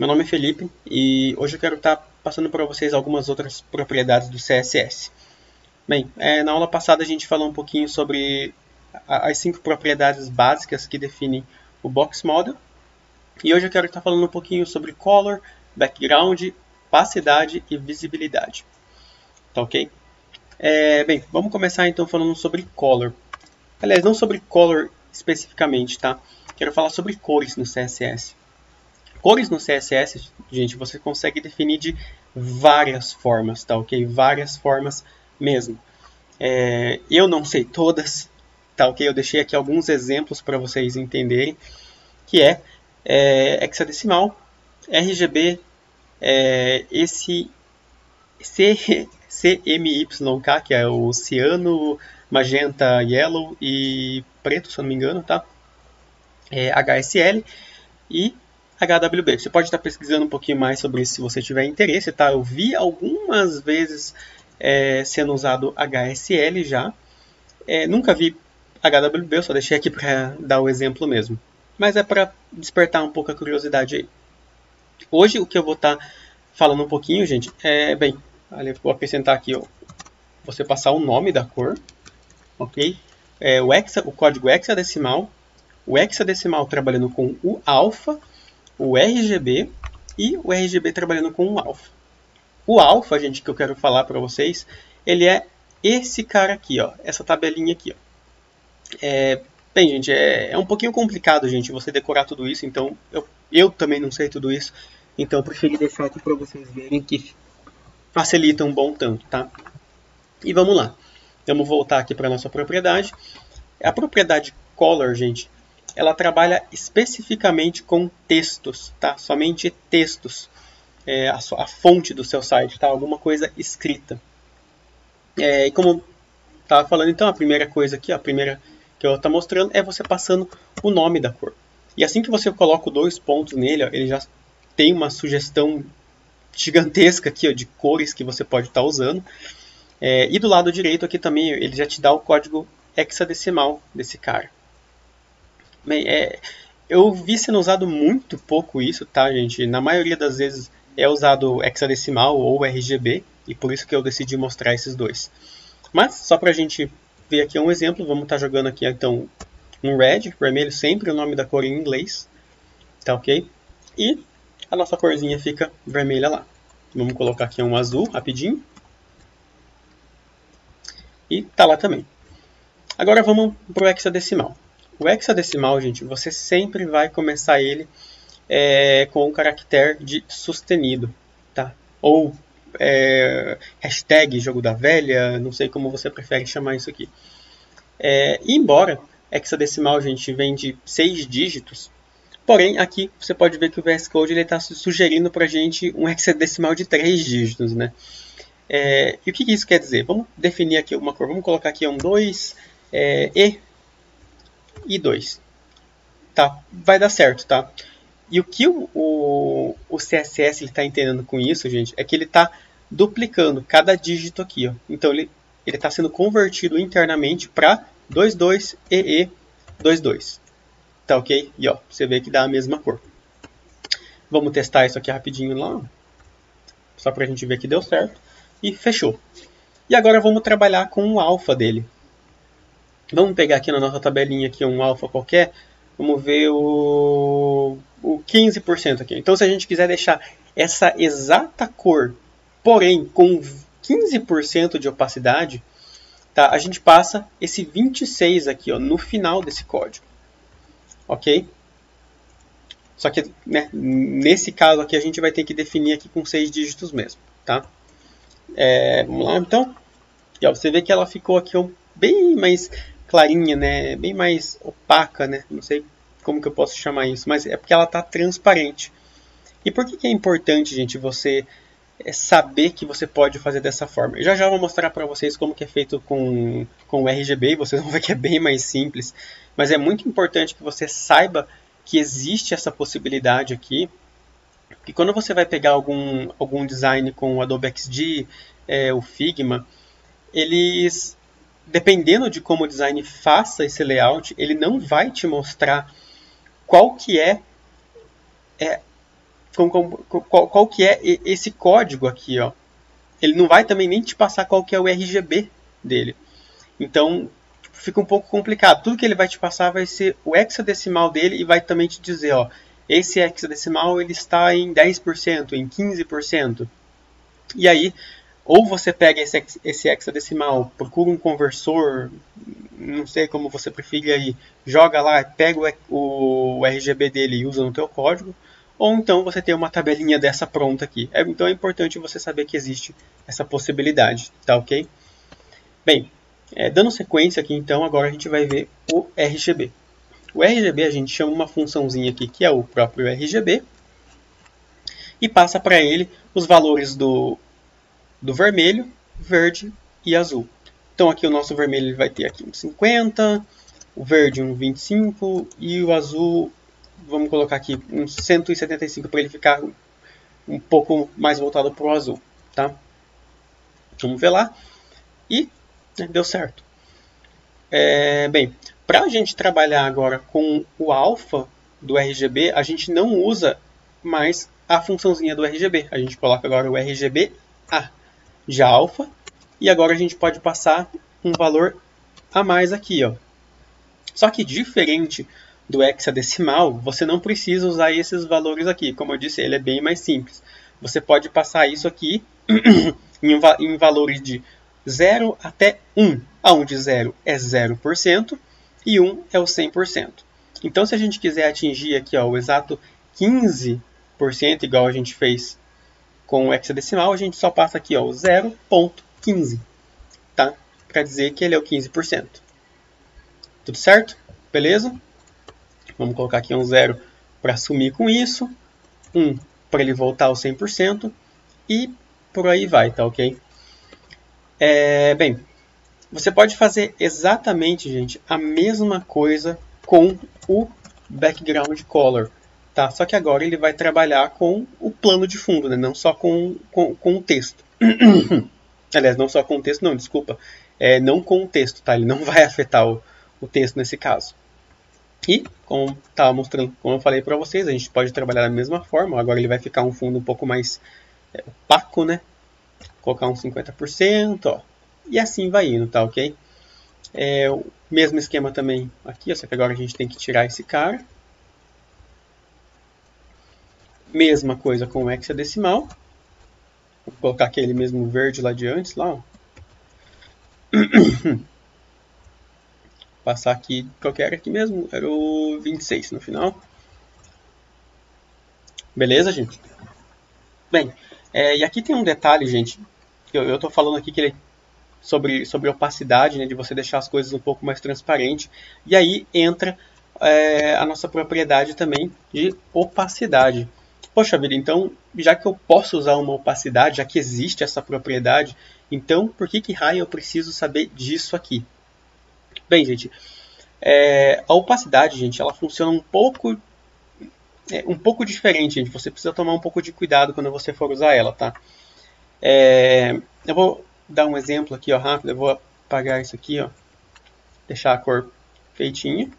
Meu nome é Felipe e hoje eu quero estar passando para vocês algumas outras propriedades do CSS. Bem, na aula passada a gente falou um pouquinho sobre as 5 propriedades básicas que definem o Box Model. E hoje eu quero estar falando um pouquinho sobre Color, Background, Opacidade e Visibilidade. Tá ok? Bem, vamos começar então falando sobre Color. Aliás, não sobre Color especificamente, tá? Quero falar sobre cores no CSS. Cores no CSS, gente, você consegue definir de várias formas, tá ok? Várias formas mesmo. Eu não sei todas, tá ok? Eu deixei aqui alguns exemplos para vocês entenderem, que é hexadecimal, RGB, esse CMYK, que é o ciano, magenta, yellow e preto, se eu não me engano, tá? HSL e HWB. Você pode estar pesquisando um pouquinho mais sobre isso se você tiver interesse, tá? Eu vi algumas vezes sendo usado HSL já. Nunca vi HWB, eu só deixei aqui para dar o exemplo mesmo. Mas é para despertar um pouco a curiosidade aí. Hoje o que eu vou estar falando um pouquinho, gente, bem, vou acrescentar aqui, ó, você passar o nome da cor, ok? O código hexadecimal, o hexadecimal trabalhando com o alfa, o RGB e o RGB trabalhando com o alfa. O alfa, gente, que eu quero falar para vocês, ele é esse cara aqui, ó, essa tabelinha aqui, ó. Bem, gente, é um pouquinho complicado, gente, você decorar tudo isso, então eu também não sei tudo isso, então eu preferi deixar aqui para vocês verem que facilita um bom tanto, tá? E vamos lá. Vamos voltar aqui para a nossa propriedade. A propriedade Color, gente, ela trabalha especificamente com textos, tá? Somente textos. A fonte do seu site, tá? Alguma coisa escrita. E como estava falando, então, a primeira coisa aqui, a primeira que eu vou estar mostrando é você passando o nome da cor. E assim que você coloca 2 pontos nele, ó, ele já tem uma sugestão gigantesca aqui, ó, de cores que você pode estar usando. E do lado direito aqui também ele já te dá o código hexadecimal desse cara. Bem, eu vi sendo usado muito pouco isso, tá, gente? Na maioria das vezes é usado hexadecimal ou RGB, e por isso que eu decidi mostrar esses dois. Mas, só para a gente ver aqui um exemplo, vamos estar jogando aqui então um red, vermelho, sempre o nome da cor em inglês, tá ok? E a nossa corzinha fica vermelha lá. Vamos colocar aqui um azul rapidinho. E tá lá também. Agora vamos para o hexadecimal. O hexadecimal, gente, você sempre vai começar ele com um caractere de sustenido, tá? Ou hashtag jogo da velha, não sei como você prefere chamar isso aqui. E embora hexadecimal, gente, vem de 6 dígitos, porém aqui você pode ver que o VS Code está sugerindo para a gente um hexadecimal de 3 dígitos, né? E o que isso quer dizer? Vamos definir aqui uma cor. Vamos colocar aqui um 2 e 2. Tá? Vai dar certo, tá? E o que o CSS está entendendo com isso, gente, é que ele está duplicando cada dígito aqui. Ó. Então ele está sendo convertido internamente para 22 e 22. Tá ok? E ó, você vê que dá a mesma cor. Vamos testar isso aqui rapidinho lá. Só para a gente ver que deu certo. E fechou. E agora vamos trabalhar com o alfa dele. Vamos pegar aqui na nossa tabelinha aqui um alfa qualquer. Vamos ver o 15% aqui. Então, se a gente quiser deixar essa exata cor, porém com 15% de opacidade, tá? A gente passa esse 26 aqui, ó, no final desse código. Ok? Só que, né, nesse caso aqui, a gente vai ter que definir aqui com 6 dígitos mesmo, tá? Vamos lá, então. E, ó, você vê que ela ficou aqui bem mais clarinha, né? Bem mais opaca, né? Não sei como que eu posso chamar isso, mas é porque ela está transparente. E por que é importante, gente, você saber que você pode fazer dessa forma? Eu já vou mostrar para vocês como que é feito com o RGB, e vocês vão ver que é bem mais simples. Mas é muito importante que você saiba que existe essa possibilidade aqui. Que quando você vai pegar algum design com o Adobe XD, o Figma, eles, dependendo de como o design faça esse layout, ele não vai te mostrar qual que é qual que é esse código aqui, ó. Ele não vai também nem te passar qual que é o RGB dele. Então, fica um pouco complicado. Tudo que ele vai te passar vai ser o hexadecimal dele e vai também te dizer, ó, esse hexadecimal ele está em 10%, em 15%. E aí, ou você pega esse hexadecimal, procura um conversor, não sei como você preferir aí, joga lá, pega o RGB dele e usa no teu código, ou então você tem uma tabelinha dessa pronta aqui. Então é importante você saber que existe essa possibilidade, tá ok? Bem, dando sequência aqui então, agora a gente vai ver o RGB. O RGB a gente chama uma funçãozinha aqui que é o próprio RGB e passa para ele os valores do vermelho, verde e azul. Então aqui o nosso vermelho vai ter aqui um 50, o verde um 25 e o azul, vamos colocar aqui um 175 para ele ficar um pouco mais voltado para o azul. Tá? Vamos ver lá. E deu certo. Bem, para a gente trabalhar agora com o alfa do RGB, a gente não usa mais a funçãozinha do RGB. A gente coloca agora o RGB-A de alfa. E agora a gente pode passar um valor a mais aqui. Ó. Só que diferente do hexadecimal, você não precisa usar esses valores aqui. Como eu disse, ele é bem mais simples. Você pode passar isso aqui em valores de 0 até 1, onde 0 é 0% e 1 é o 100%. Então, se a gente quiser atingir aqui ó, o exato 15%, igual a gente fez com o hexadecimal, a gente só passa aqui ó, o 0,15, tá? Para dizer que ele é o 15%. Tudo certo? Beleza? Vamos colocar aqui um 0 para sumir com isso, 1 para ele voltar ao 100% e por aí vai, tá ok? Bem, você pode fazer exatamente, gente, a mesma coisa com o background color, tá? Só que agora ele vai trabalhar com o plano de fundo, né? Não só com o texto. Aliás, não só com o texto, não, desculpa. Não com o texto, tá? Ele não vai afetar o texto nesse caso. E, como estava mostrando, como eu falei para vocês, a gente pode trabalhar da mesma forma. Agora ele vai ficar um fundo um pouco mais opaco, né? Colocar uns 50%, ó. E assim vai indo, tá ok? O mesmo esquema também aqui, só que agora a gente tem que tirar esse cara. Mesma coisa com o hexadecimal. Vou colocar aquele mesmo verde lá de antes, lá, ó. Passar aqui, qual que era aqui mesmo? Era o 26 no final. Beleza, gente? Bem, e aqui tem um detalhe, gente. Eu estou falando aqui que ele sobre opacidade, né, de você deixar as coisas um pouco mais transparentes. E aí entra a nossa propriedade também de opacidade. Poxa vida, então, já que eu posso usar uma opacidade, já que existe essa propriedade, então por que raio eu preciso saber disso aqui? Bem, gente, a opacidade, gente, ela funciona um pouco diferente, gente. Você precisa tomar um pouco de cuidado quando você for usar ela, tá? Eu vou dar um exemplo aqui, ó, rápido. Eu vou apagar isso aqui, ó. Deixar a cor feitinha.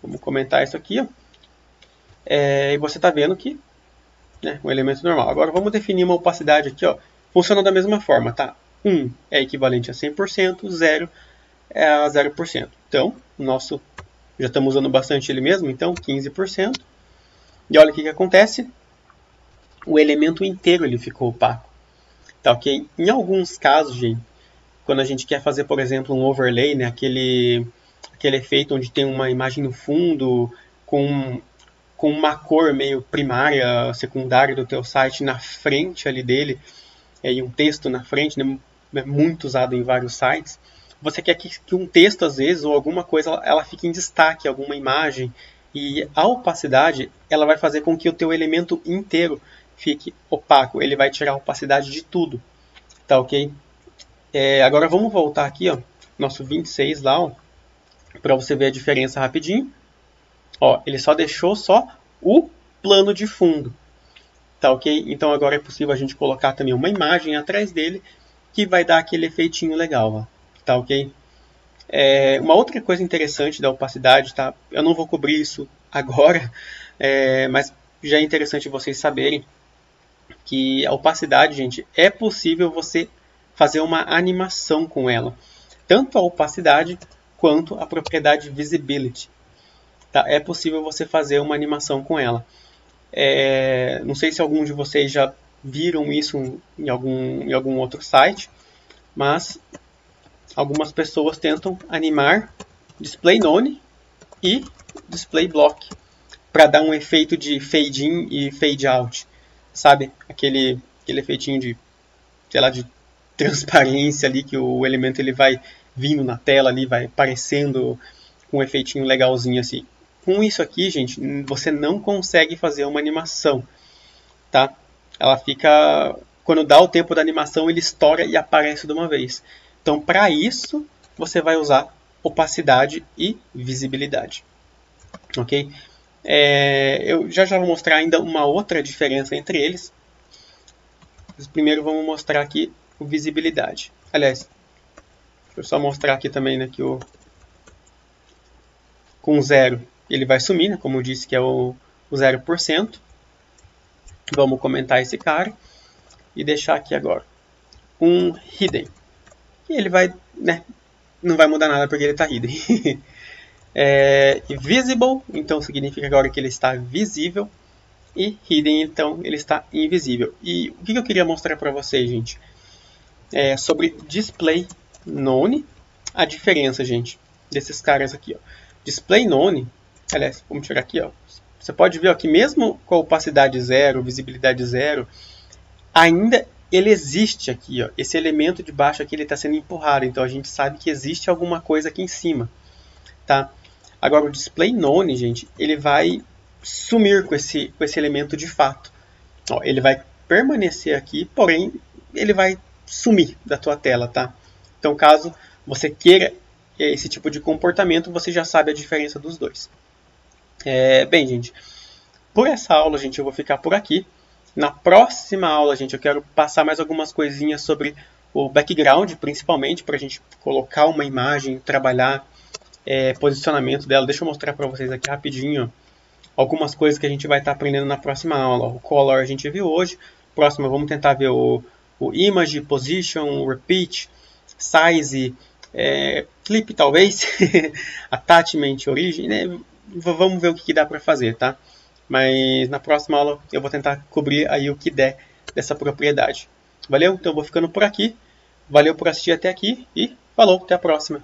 Vamos comentar isso aqui, ó. E você está vendo que um elemento normal. Agora vamos definir uma opacidade aqui, ó. Funciona da mesma forma, tá? 1 é equivalente a 100%, 0 é a 0%. Então, já estamos usando bastante ele mesmo, então 15%. E olha o que acontece. O elemento inteiro ele ficou opaco. Tá, ok? Em alguns casos, gente, quando a gente quer fazer, por exemplo, um overlay, né, aquele efeito onde tem uma imagem no fundo com uma cor meio primária, secundária do teu site na frente ali dele, e um texto na frente, né, muito usado em vários sites. Você quer que um texto, às vezes, ou alguma coisa, ela fique em destaque, alguma imagem, e a opacidade ela vai fazer com que o teu elemento inteiro fique opaco. Ele vai tirar a opacidade de tudo. Tá ok? Agora vamos voltar aqui, ó, nosso 26 lá, para você ver a diferença rapidinho. Ó, ele só deixou o plano de fundo. Tá ok? Então agora é possível a gente colocar também uma imagem atrás dele que vai dar aquele efeitinho legal. Ó. Tá ok? Uma outra coisa interessante da opacidade, tá? Eu não vou cobrir isso agora, mas já é interessante vocês saberem que a opacidade, gente, é possível você fazer uma animação com ela. Tanto a opacidade quanto a propriedade visibility. Tá? É possível você fazer uma animação com ela. Não sei se algum de vocês já viram isso em algum outro site, mas algumas pessoas tentam animar display none e display block para dar um efeito de fade in e fade out, sabe? Aquele efeitinho de, sei lá, de transparência ali que o elemento ele vai vindo na tela ali, vai aparecendo com um efeitinho legalzinho assim. Com isso aqui, gente, você não consegue fazer uma animação, tá? Ela fica, quando dá o tempo da animação, ele estoura e aparece de uma vez. Então, para isso, você vai usar opacidade e visibilidade, ok? Eu já vou mostrar ainda uma outra diferença entre eles. Primeiro vamos mostrar aqui o visibilidade. Aliás, deixa eu só mostrar aqui também, né, que com 0 ele vai sumir, né, como eu disse que é o 0%. Vamos comentar esse cara e deixar aqui agora um hidden. E ele vai, né, não vai mudar nada porque ele está hidden. Visible, então significa agora que ele está visível. E hidden, então, ele está invisível. E o que eu queria mostrar para vocês, gente? Sobre display none, a diferença, gente, desses caras aqui. Ó. Display none, aliás, vamos tirar aqui, ó. Você pode ver ó, que mesmo com a opacidade 0, visibilidade 0, ainda ele existe aqui. Ó. Esse elemento de baixo aqui está sendo empurrado, então a gente sabe que existe alguma coisa aqui em cima. Tá? Agora, o display none, gente, ele vai sumir com esse elemento de fato. Ó, ele vai permanecer aqui, porém, ele vai sumir da tua tela, tá? Então, caso você queira esse tipo de comportamento, você já sabe a diferença dos dois. Bem, gente, por essa aula, gente, eu vou ficar por aqui. Na próxima aula, gente, eu quero passar mais algumas coisinhas sobre o background, principalmente, para a gente colocar uma imagem, trabalhar posicionamento dela. Deixa eu mostrar para vocês aqui rapidinho algumas coisas que a gente vai estar aprendendo na próxima aula. O color a gente viu hoje. Próxima, vamos tentar ver o image, position, repeat, size, clip talvez, attachment, origin, né? Vamos ver o que dá para fazer, tá? Mas na próxima aula eu vou tentar cobrir aí o que der dessa propriedade. Valeu? Então eu vou ficando por aqui. Valeu por assistir até aqui e falou, até a próxima.